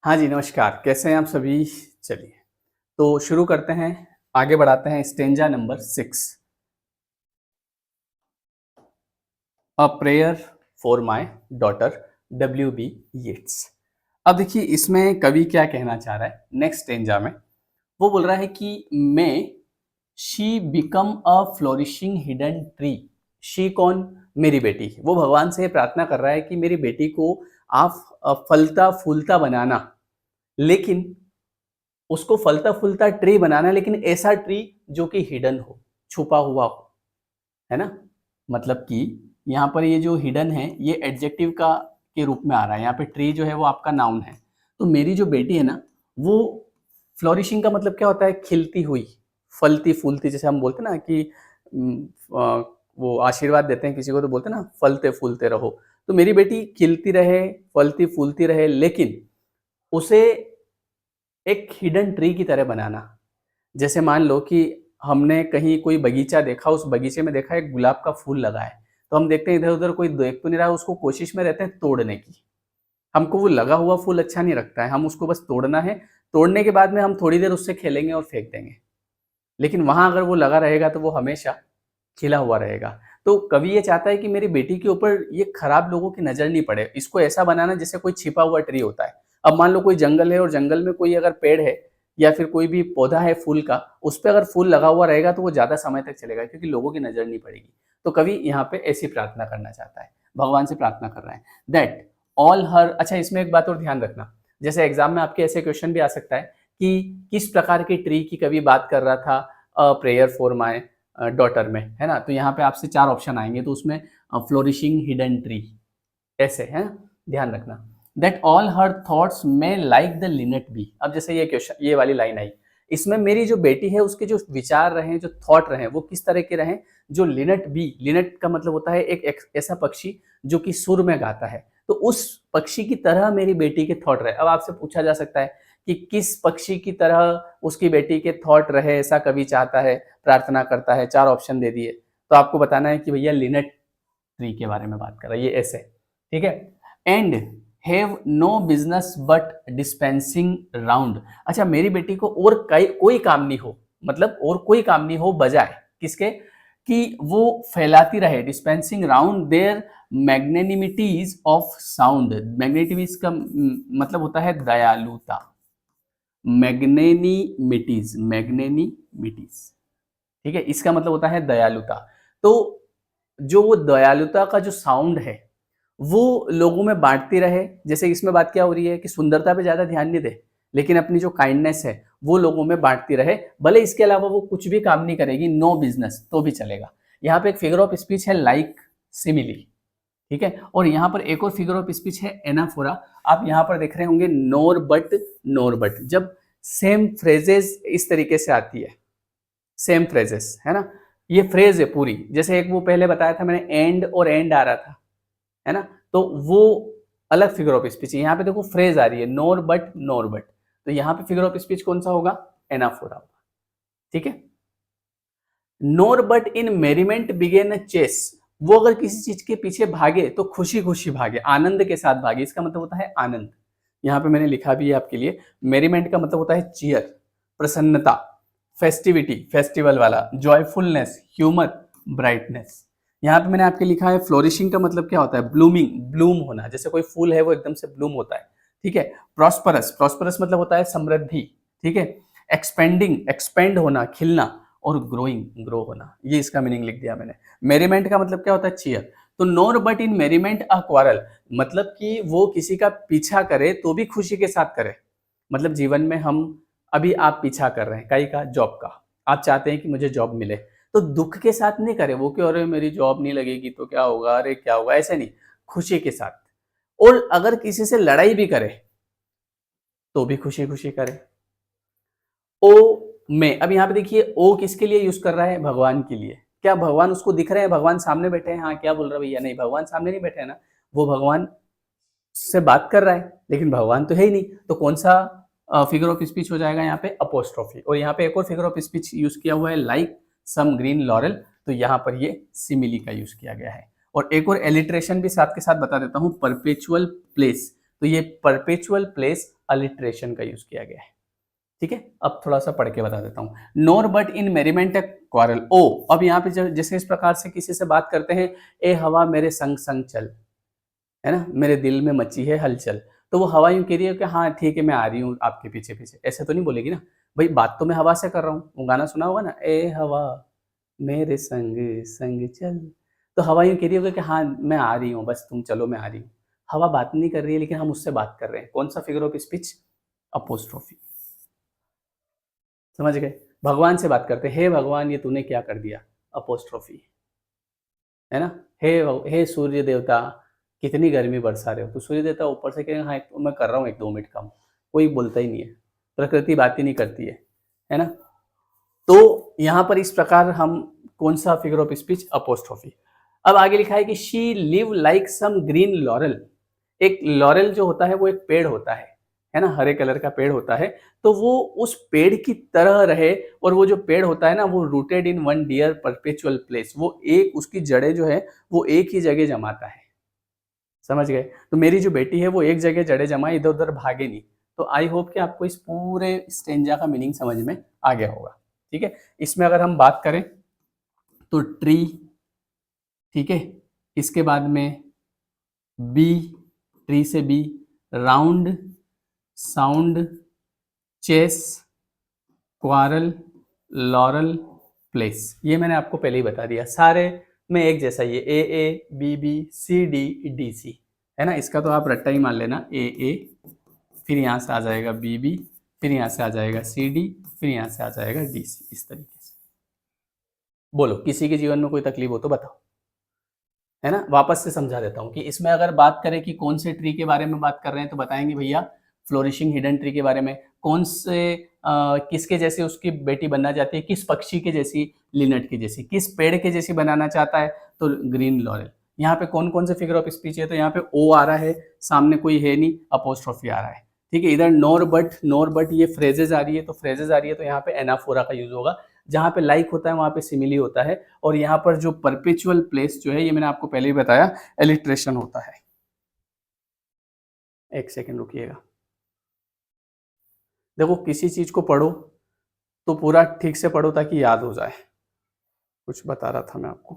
हाँ जी, नमस्कार। कैसे हैं आप सभी? चलिए, तो शुरू करते हैं, आगे बढ़ाते हैं stanza number 6 a prayer for my daughter W B. Yeats. अब देखिए इसमें कवि क्या कहना चाह रहा है नेक्स्ट स्टेंजा में, वो बोल रहा है कि may she become a flourishing hidden tree. She कौन? मेरी बेटी। वो भगवान से प्रार्थना कर रहा है कि मेरी बेटी को आप फलता-फूलता बनाना, लेकिन उसको फलता-फूलता ट्री बनाना है, लेकिन ऐसा ट्री जो कि हिडन हो, छुपा हुआ हो, है ना? मतलब कि यहाँ पर ये जो हिडन है, ये एडजेक्टिव का के रूप में आ रहा है। यहाँ पे ट्री जो है वो आपका नाउन है। तो मेरी जो बेटी है ना, वो फ्लोरिशिंग का मतलब क्या होता है? खिलती हुई, फलती-फूलती, जैसे हम बोलते हैं ना कि उम, अ, वो आशीर्वाद देते हैं किसी को तो बोलते हैं ना, फलते-फूलते रहो। तो मेरी बेटी खिलती रहे, फलती-फूलती रहे, लेकिन उसे एक हिडन ट्री की तरह बनाना। जैसे मान लो कि हमने कहीं कोई बगीचा देखा, उस बगीचे में देखा एक गुलाब का फूल लगा है, तो हम देखते हैं इधर-उधर कोई देख तो नहीं रहा है, उसको कोशिश में रहते हैं तोड़ने की। हमको वो लगा हुआ फूल अच्छा नहीं लगता है, हम उसको बस तोड़ना है, तोड़ने के बाद में हम थोड़ी देर उससे खेलेंगे और फेंक देंगे। लेकिन वहाँ अगर वो लगा रहेगा तो वो हमेशा खिला हुआ रहेगा। तो कवि ये चाहता है कि मेरी बेटी के ऊपर ये खराब लोगों की नज़र नहीं पड़े, इसको ऐसा बनाना जैसे कोई छिपा हुआ ट्री होता है। अब मान लो कोई जंगल है और जंगल में कोई अगर पेड़ है या फिर कोई भी पौधा है फूल का, उस पे अगर फूल लगा हुआ रहेगा तो वो ज़्यादा समय तक चलेगा क्योंकि लोगों की नज़र नहीं पड़ेगी। तो कवि यहाँ पे ऐसी प्रार्थना करना चाहता है, भगवान से प्रार्थना कर रहा है दैट ऑल हर। अच्छा, इसमें एक बात और ध्यान रखना, जैसे एग्ज़ाम में आपके ऐसे क्वेश्चन भी आ सकता है कि किस प्रकार की ट्री की कवि बात कर रहा था प्रेयर फॉर माय डॉटर में, है ना? तो यहाँ पे आपसे 4 ऑप्शन आएँगे, तो उसमें फ्लोरिशिंग हिडन ट्री ऐसे, हैं? ध्यान रखना। दैट ऑल हर थॉट्स में लाइक द लिनेट बी। अब जैसे ये क्वेश्चन, ये वाली लाइन आई, इसमें मेरी जो बेटी है उसके जो विचार रहे, जो थॉट रहे, वो किस तरह के रहे? जो लिनेट बी, लिनेट का मतलब होता है एक ऐसा पक्षी जो कि सुर में गाता है, तो उस पक्षी की तरह मेरी बेटी के थॉट रहे। अब आपसे पूछा जा सकता है कि किस पक्षी की तरह उसकी बेटी के थॉट रहे, ऐसा कवि चाहता है, प्रार्थना करता है, 4 ऑप्शन दे दिए। तो आपको बताना है कि भैया लिनेट ट्री के बारे में बात कर रहा है, ये ऐसे, ठीक है? And have no business but dispensing round. अच्छा, मेरी बेटी को और कोई काम नहीं हो, मतलब और कोई काम नहीं हो बजाय किसके? कि वो फैलाती रहे, dispensing round their magnanimities of sound. मैग्नेटिविस का मतलब होता है दयालुता। मैग्नेनिमिटीज, मैग्नेनिमिटीज, ठीक है, इसका मतलब होता है दयालुता। तो जो वो दयालुता का जो साउंड है, वो लोगों में बांटती रहे। जैसे इसमें बात क्या हो रही है कि सुंदरता पे ज्यादा ध्यान नहीं दे, लेकिन अपनी जो काइंडनेस है वो लोगों में बांटती रहे, भले इसके अलावा वो कुछ भी काम नहीं करेगी, नो बिजनेस तो भी चलेगा। यहाँ पे एक फिगर ऑफ स्पीच है लाइक सिमिली, ठीक है, और यहाँ पर एक और फिगर ऑफ स्पीच है एनाफोरा। आप यहाँ पर देख रहे होंगे नोर बट, नोर बट, जब सेम फ्रेजेस इस तरीके से आती है, सेम फ्रेजेस, है ना? ये फ्रेज है पूरी, जैसे एक वो पहले बताया था मैंने एंड और एंड आ रहा था, है ना? तो वो अलग फिगर ऑफ स्पीच है। यहाँ पे देखो फ्रेज आ रही है नोर बट, नोर बट, तो यहाँ पे फिगर ऑफ स्पीच कौन सा होगा? एनाफोरा होगा, ठीक है? नोर बट इन मेरीमेंट बिगेन चेस। वो अगर किसी चीज के पीछे भागे तो खुशी खुशी भागे, आनंद के साथ भागे, इसका मतलब होता है आनंद। यहाँ पे मैंने लिखा भी है आपके लिए, मेरीमेंट का मतलब होता है चीयर, प्रसन्नता, फेस्टिविटी, फेस्टिवल वाला, जॉयफुलनेस, ह्यूमर, ब्राइटनेस। यहाँ पे मैंने आपके लिखा है फ्लोरिशिंग का मतलब क्या होता है? ब्लूमिंग, ब्लूम होना, जैसे कोई फूल है वो एकदम से ब्लूम होता है, ठीक है? प्रॉस्परस, प्रॉस्परस मतलब होता है समृद्धि, ठीक है? एक्सपेंडिंग, एक्सपेंड होना, खिलना, और ग्रोइंग, ग्रो होना, ये इसका मीनिंग लिख दिया मैंने। मेरीमेंट का मतलब क्या होता है? चीयर। तो नोर बट इन मेरीमेंट अ क्वारल, मतलब कि वो किसी का पीछा करे तो भी खुशी के साथ करे। मतलब जीवन में हम, अभी आप पीछा कर रहे हैं कहीं का, जॉब का, आप चाहते हैं कि मुझे जॉब मिले, तो दुख के साथ नहीं करे वो कि अरे मेरी जॉब नहीं लगेगी तो क्या होगा, अरे क्या होगा, ऐसे नहीं, खुशी के साथ। और अगर किसी से लड़ाई भी करे तो भी खुशी खुशी करे। ओ में, अब यहाँ पे देखिए ओ किसके लिए यूज कर रहा है? भगवान के लिए। क्या भगवान उसको दिख रहे हैं? भगवान सामने बैठे हैं? हाँ, क्या बोल रहा है भैया? नहीं, भगवान सामने नहीं बैठे हैं ना, वो भगवान से बात कर रहा है, लेकिन भगवान तो है ही नहीं, तो कौन सा फिगर ऑफ स्पीच हो जाएगा यहाँ पे? अपोस्ट्रोफी। और यहाँ पे एक और फिगर ऑफ स्पीच यूज किया हुआ है लाइक सम ग्रीन लॉरेल, तो यहाँ पर ये सिमिली का यूज किया गया है। और एक और एलिट्रेशन भी साथ के साथ बता देता हूँ, परपेचुअल प्लेस, तो ये परपेचुअल प्लेस अलिट्रेशन का यूज किया गया है। ठीक है, अब थोड़ा सा पढ़ के बता देता हूँ। नोर बट इन मेरीमेंट क्वारल। ओ, अब यहाँ पे जैसे इस प्रकार से किसी से बात करते हैं, ए हवा मेरे संग संग चल, है ना, मेरे दिल में मची है हलचल, तो वो हवा यूं कह रही है कि हाँ ठीक है मैं आ रही हूँ आपके पीछे पीछे, ऐसे तो नहीं बोलेगी ना भाई, बात तो मैं हवा से कर रहा हूँ। वो गाना सुना होगा ना, ए हवा मेरे संग संग चल, तो हवा यूं कह रही होगी कि हाँ मैं आ रही हूँ, बस तुम चलो मैं आ रही हूँ। हवा बात नहीं कर रही है, लेकिन हम उससे बात कर रहे हैं। कौन सा फिगर ऑफ स्पीच? अपोस्ट्रोफी। समझ गए? भगवान से बात करते हैं, हे भगवान ये तूने क्या कर दिया, अपोस्ट्रोफी, है ना। हे सूर्य देवता कितनी गर्मी बरसा रहे हो, तो सूर्य देवता ऊपर से कहेंगे हाँ मैं कर रहा हूँ 1-2 मिनट काम, कोई बोलता ही नहीं है, प्रकृति बात ही नहीं करती है ना। तो यहाँ पर इस प्रकार हम कौन सा फिगर ऑफ स्पीच? अपोस्ट्रोफी। अब आगे लिखा है कि she live like some green laurel. एक लॉरल जो होता है वो एक पेड़ होता है ना, हरे कलर का पेड़ होता है, तो वो उस पेड़ की तरह रहे, और वो जो पेड़ होता है ना वो rooted in one dear perpetual place, वो एक उसकी जड़ें जो है वो एक ही जगह जमाता है। समझ गए? तो मेरी जो बेटी है वो एक जगह जड़ें जमाए, इधर उधर भागे नहीं। तो आई होप कि आपको इस पूरे स्टेंजा का मीनिंग समझ में आ गया होगा। ठीक है, इसमें अगर हम बात करें तो ट्री, ठीक है, इसके बाद में बी, ट्री से be, round, sound, chase, quarrel, laurel, place, ये मैंने आपको पहले ही बता दिया। सारे में एक जैसा, ये A A, B B, C D, D C, है ना। इसका तो आप रट्टा ही मान लेना, ए ए, फिर यहाँ से आ जाएगा बी बी, फिर यहाँ से आ जाएगा सी डी, फिर यहाँ से आ जाएगा डी सी, इस तरीके से। बोलो किसी के जीवन में कोई तकलीफ हो तो बताओ, है ना। वापस से समझा देता हूँ कि इसमें अगर बात करें कि कौन से ट्री के बारे में बात कर रहे हैं, तो बताएंगे भैया फ्लोरिशिंग हिडन ट्री के बारे में। कौन से किसके जैसे उसकी बेटी बनना चाहती है, किस पक्षी के जैसी, लिनट की जैसी, किस पेड़ के जैसी बनाना चाहता है, तो ग्रीन लॉरेल। यहाँ पे कौन कौन से फिगर ऑफ स्पीच है, तो यहाँ पे ओ आ रहा है, सामने कोई है नहीं, अपोस्ट्रोफी आ रहा है। ठीक है, इधर नोर बट ये फ्रेजेज आ रही है, तो फ्रेजेज आ रही है तो यहाँ पे एनाफोरा का यूज होगा। जहाँ पे लाइक होता है वहाँ पे सिमिली होता है, और यहाँ पर जो परपेचुअल प्लेस जो है, ये मैंने आपको पहले ही बताया, एलिट्रेशन होता है। एक सेकेंड रुकिएगा। देखो किसी चीज को पढ़ो तो पूरा ठीक से पढ़ो ताकि याद हो जाए। कुछ बता रहा था मैं आपको,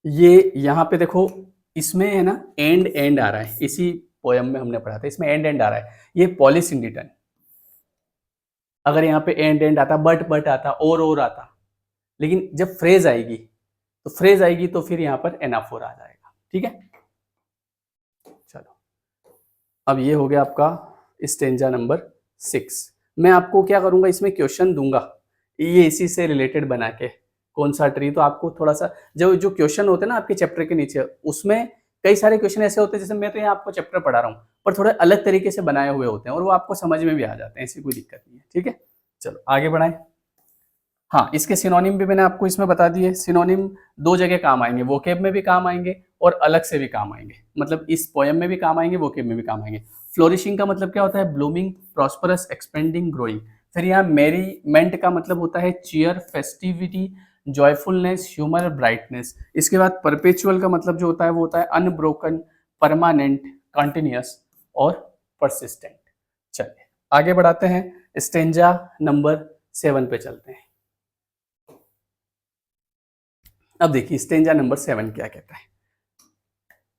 ये यहाँ पे देखो, इसमें है ना एंड एंड आ रहा है, इसी पोयम में हमने पढ़ा था, इसमें एंड एंड आ रहा है, ये पॉलीसिंडिटन। अगर यहाँ पे एंड एंड आता, बट आता, और आता, लेकिन जब फ्रेज आएगी तो फिर यहाँ पर एनाफोर आ जाएगा। ठीक है, चलो अब ये हो गया आपका स्टेंजा नंबर 6। मैं आपको क्या करूंगा, इसमें क्वेश्चन दूंगा ये इसी से रिलेटेड बना के, कौन सा ट्री, तो आपको थोड़ा सा जो जो क्वेश्चन होते हैं ना आपके चैप्टर के नीचे, उसमें कई सारे क्वेश्चन ऐसे होते हैं, जैसे मैं तो यहाँ आपको चैप्टर पढ़ा रहा हूँ, पर थोड़े अलग तरीके से बनाए हुए होते हैं, और वो आपको समझ में भी आ जाते हैं, ऐसी कोई दिक्कत नहीं है। ठीक है, चलो आगे बढ़ाएं। हाँ, इसके सिनोनिम भी मैंने आपको इसमें बता दिए। सिनोनिम दो जगह काम आएंगे, वोकेब में भी काम आएंगे और अलग से भी काम आएंगे, मतलब इस पोयम में भी काम आएंगे, वोकेब में भी काम आएंगे। फ्लोरिशिंग का मतलब क्या होता है, ब्लूमिंग, प्रॉस्परस, एक्सपेंडिंग, ग्रोइंग। फिर यहाँ मेरीमेंट का मतलब होता है cheer, festivity, joyfulness, humour, brightness. इसके बाद परपेचुअल का मतलब जो होता है वो होता है अनब्रोकन, परमानेंट, कंटिन्यूअस और परसिस्टेंट। चलिए आगे बढ़ाते हैं, स्टेंजा नंबर 7 पे चलते हैं। अब देखिए स्टेंजा नंबर 7 क्या कहता है।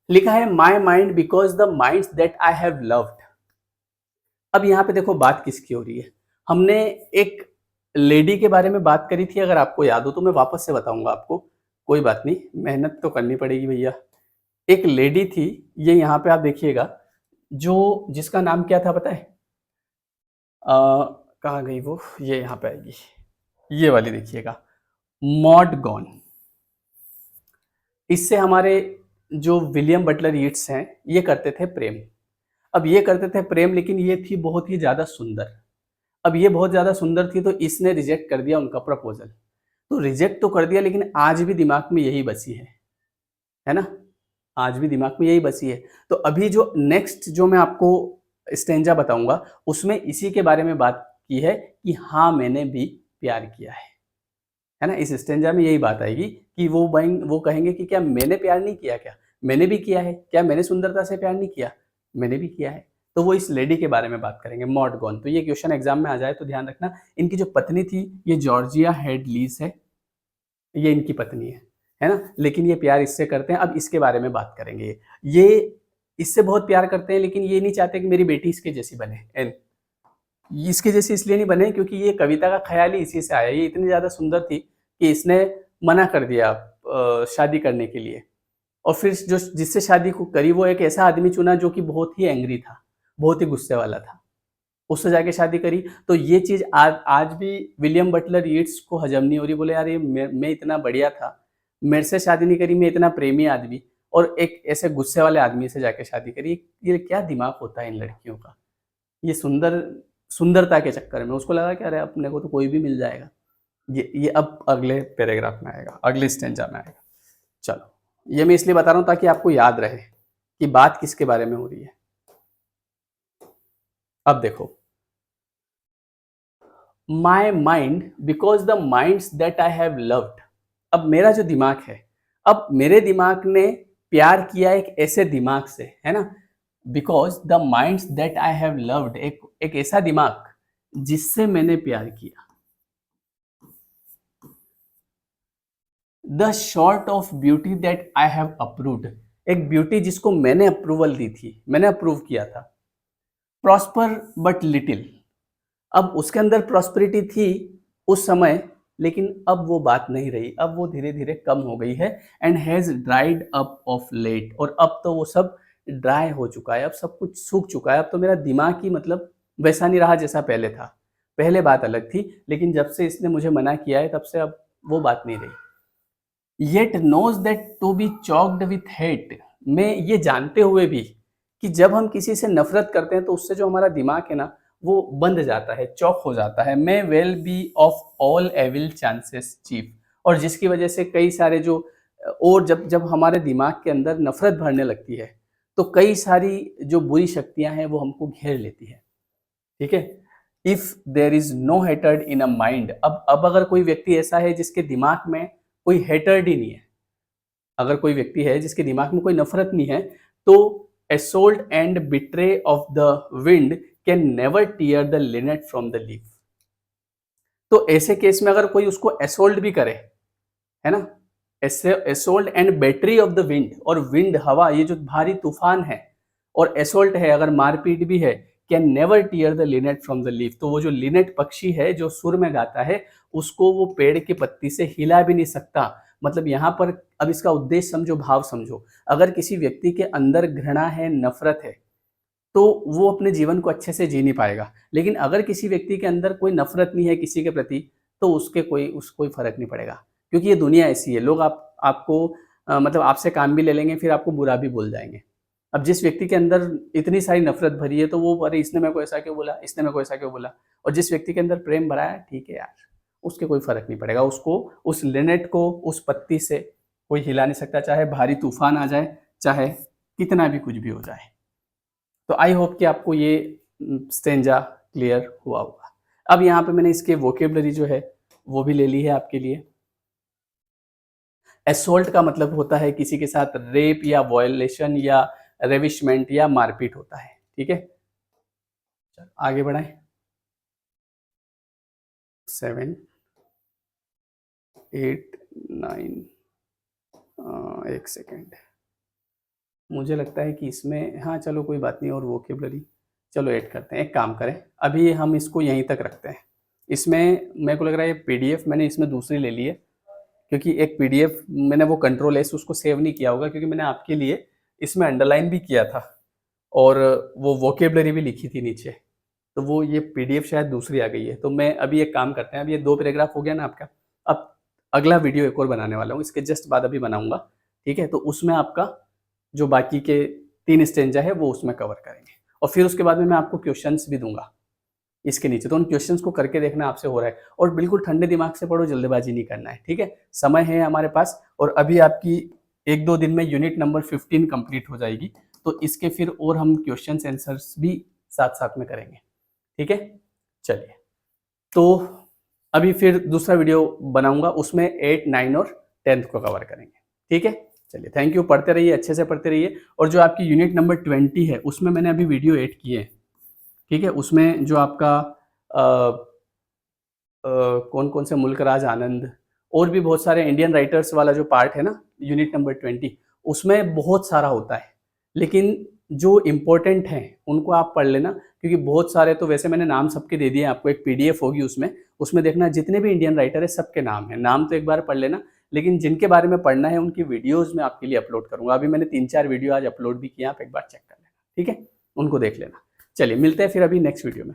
लिखा है my mind because the minds that I have loved. अब यहाँ पे देखो बात किसकी हो रही है, हमने एक लेडी के बारे में बात करी थी, अगर आपको याद हो तो मैं वापस से बताऊंगा आपको, कोई बात नहीं, मेहनत तो करनी पड़ेगी भैया। एक लेडी थी, ये यहाँ पे आप देखिएगा, जो जिसका नाम क्या था पता है, कहाँ गई वो, ये यहाँ पे आएगी, ये वाली देखिएगा, मॉड गॉन। इससे हमारे जो विलियम बटलर यीट्स हैं ये करते थे प्रेम। अब ये करते थे प्रेम, लेकिन ये थी बहुत ही ज्यादा सुंदर। अब ये बहुत ज्यादा सुंदर थी तो इसने रिजेक्ट कर दिया उनका प्रपोजल। तो रिजेक्ट तो कर दिया, लेकिन आज भी दिमाग में यही बसी है ना, आज भी दिमाग में यही बसी है। तो अभी जो नेक्स्ट जो मैं आपको स्टेंजा बताऊंगा उसमें इसी के बारे में बात की है कि हाँ मैंने भी प्यार किया है ना। इस स्टेंजा में यही बात आएगी कि वो कहेंगे कि क्या मैंने प्यार नहीं किया क्या, मैंने भी किया है। क्या मैंने सुंदरता से प्यार नहीं किया? मैंने भी किया है। तो वो इस लेडी के बारे में बात करेंगे, मॉड गॉन। तो ये क्वेश्चन एग्जाम में आ जाए तो ध्यान रखना। इनकी जो पत्नी थी ये जॉर्जिया हेडलीस है, ये इनकी पत्नी है ना? लेकिन ये प्यार इससे करते हैं। अब इसके बारे में बात करेंगे। ये इससे बहुत प्यार करते हैं, लेकिन ये नहीं चाहते कि मेरी बेटी इसके जैसी बने। एन इसके जैसी इसलिए नहीं बने क्योंकि ये कविता का ख्याल ही इसी से आया। ये इतनी ज़्यादा सुंदर थी कि इसने मना कर दिया शादी करने के लिए। और फिर जो जिससे शादी को करी वो एक ऐसा आदमी चुना जो कि बहुत ही एंग्री था, बहुत ही गुस्से वाला था। उससे जाके शादी करी। तो ये चीज़ आज आज भी विलियम बटलर यीट्स को हजम नहीं हो रही। बोले यार ये मैं इतना बढ़िया था, मेरे से शादी नहीं करी, मैं इतना प्रेमी आदमी और एक ऐसे गुस्से वाले आदमी से जाके शादी करी। ये क्या दिमाग होता है इन लड़कियों का। ये सुंदरता के चक्कर में उसको लगा कि अरे अपने को तो कोई भी मिल जाएगा। ये अब अगले पैराग्राफ में आएगा, अगले स्टेंजा में आएगा। चलो, ये मैं इसलिए बता रहा हूँ ताकि आपको याद रहे कि बात किसके बारे में हो रही है। अब देखो, my mind because the minds that I have loved. अब मेरा जो दिमाग है, अब मेरे दिमाग ने प्यार किया एक ऐसे दिमाग से, है ना? Because the minds that I have loved, एक ऐसा दिमाग जिससे मैंने प्यार किया। The short of beauty that I have approved, एक ब्यूटी जिसको मैंने अप्रूवल दी थी, मैंने अप्रूव किया था। प्रॉस्पर बट लिटिल, अब उसके अंदर प्रॉस्पेरिटी थी उस समय, लेकिन अब वो बात नहीं रही। अब वो धीरे धीरे कम हो गई है। And has dried up of late, और अब तो वो सब ड्राई हो चुका है, अब सब कुछ सूख चुका है। अब तो मेरा दिमाग ही मतलब वैसा नहीं रहा जैसा पहले था। पहले बात अलग थी, लेकिन जब से इसने मुझे मना किया है तब से अब वो बात नहीं रही। Yet knows that to be choked with hate, मैं ये जानते हुए भी कि जब हम किसी से नफरत करते हैं तो उससे जो हमारा दिमाग है ना वो बंद जाता है, चौक हो जाता है। May well be of all evil chances chief, और जिसकी वजह से कई सारे जो और जब जब हमारे दिमाग के अंदर नफरत भरने लगती है तो कई सारी जो बुरी शक्तियां हैं वो हमको घेर लेती है। ठीक है। If there is no hatred in a mind, अब अगर कोई व्यक्ति ऐसा है जिसके दिमाग में कोई हेटर्ड ही नहीं है, अगर कोई व्यक्ति है जिसके दिमाग में कोई नफरत नहीं है, तो assault and betray of the wind can never tear the linnet from the leaf। तो ऐसे केस में अगर कोई उसको असोल्ट भी करे, है ना, assault and battery of the wind, और विंड हवा, ये जो भारी तूफान है, और असोल्ट है, अगर मारपीट भी है, can never tier the Lynette from the leaf, तो वो जो लिनेट पक्षी है जो सुर में गाता है उसको वो पेड़ की पत्ती से हिला भी नहीं सकता। मतलब यहाँ पर अब इसका उद्देश्य समझो, भाव समझो। अगर किसी व्यक्ति के अंदर घृणा है, नफरत है, तो वो अपने जीवन को अच्छे से जी नहीं पाएगा। लेकिन अगर किसी व्यक्ति के अंदर कोई नफरत नहीं है किसी के प्रति, तो उसको कोई फर्क नहीं पड़ेगा, क्योंकि ये दुनिया ऐसी है। लोग आपको मतलब आपसे काम भी ले लेंगे, फिर आपको बुरा भी बोल जाएंगे। अब जिस व्यक्ति के अंदर इतनी सारी नफरत भरी है तो वो अरे इसने मेरे को ऐसा क्यों बोला, इसने मेरे को ऐसा क्यों बोला। और जिस व्यक्ति के अंदर प्रेम भरा है, ठीक है यार, उसके कोई फर्क नहीं पड़ेगा। उसको उस लिनेट को उस पत्ती से कोई हिला नहीं सकता, चाहे भारी तूफान आ जाए, चाहे कितना भी कुछ भी हो जाए। तो आई होप कि आपको ये स्टेंजा क्लियर हुआ होगा। अब यहाँ पे मैंने इसके वोकेबलरी जो है वो भी ले ली है आपके लिए। असोल्ट का मतलब होता है किसी के साथ रेप या वायलेशन या रेविशमेंट या मारपीट होता है। ठीक है, चलो आगे बढ़ाएं। 7 8 9 एक सेकेंड, मुझे लगता है कि इसमें, हाँ चलो कोई बात नहीं, और वोकेबलरी चलो ऐड करते हैं। एक काम करें, अभी हम इसको यहीं तक रखते हैं। इसमें मेरे को लग रहा है ये पीडीएफ मैंने इसमें दूसरी ले ली है, क्योंकि एक पीडीएफ मैंने वो कंट्रोल एस उसको सेव नहीं किया होगा, क्योंकि मैंने आपके लिए इसमें अंडरलाइन भी किया था और वो वोकेबलरी भी लिखी थी नीचे। तो वो ये पीडीएफ शायद दूसरी आ गई है। तो मैं अभी एक काम करते हैं, अब ये 2 पैराग्राफ हो गया ना आपका। अब अगला वीडियो एक और बनाने वाला हूँ, इसके जस्ट बाद अभी बनाऊंगा। ठीक है, तो उसमें आपका जो बाकी के 3 स्टेंजा है वो उसमें कवर करेंगे, और फिर उसके बाद में मैं आपको क्वेश्चंस भी दूंगा इसके नीचे। तो उन क्वेश्चंस को करके देखना आपसे हो रहा है, और बिल्कुल ठंडे दिमाग से पढ़ो, जल्दबाजी नहीं करना है। ठीक है, समय है हमारे पास, और अभी आपकी 1-2 दिन में यूनिट नंबर 15 कंप्लीट हो जाएगी। तो इसके फिर और हम क्वेश्चन आंसर्स भी साथ साथ में करेंगे। ठीक है, चलिए, तो अभी फिर दूसरा वीडियो बनाऊंगा, उसमें 8, 9 और 10th को कवर करेंगे। ठीक है, चलिए थैंक यू, पढ़ते रहिए, अच्छे से पढ़ते रहिए। और जो आपकी यूनिट नंबर 20 है उसमें मैंने अभी वीडियो ऐड किए हैं, ठीक है? उसमें जो आपका कौन-कौन से मुल्क राज आनंद और भी बहुत सारे इंडियन राइटर्स वाला जो पार्ट है ना, यूनिट नंबर 20, उसमें बहुत सारा होता है। लेकिन जो इम्पोर्टेंट हैं उनको आप पढ़ लेना, क्योंकि बहुत सारे तो वैसे मैंने नाम सबके दे दिए हैं, आपको एक पीडीएफ होगी उसमें, उसमें देखना जितने भी इंडियन राइटर है सबके नाम हैं। नाम तो एक बार पढ़ लेना, लेकिन जिनके बारे में पढ़ना है उनकी वीडियोज़ मैं आपके लिए अपलोड करूँगा। अभी मैंने 3-4 वीडियो आज अपलोड भी किए हैं, आप एक बार चेक कर लेना, ठीक है? उनको देख लेना। चलिए मिलते हैं फिर अभी नेक्स्ट वीडियो में।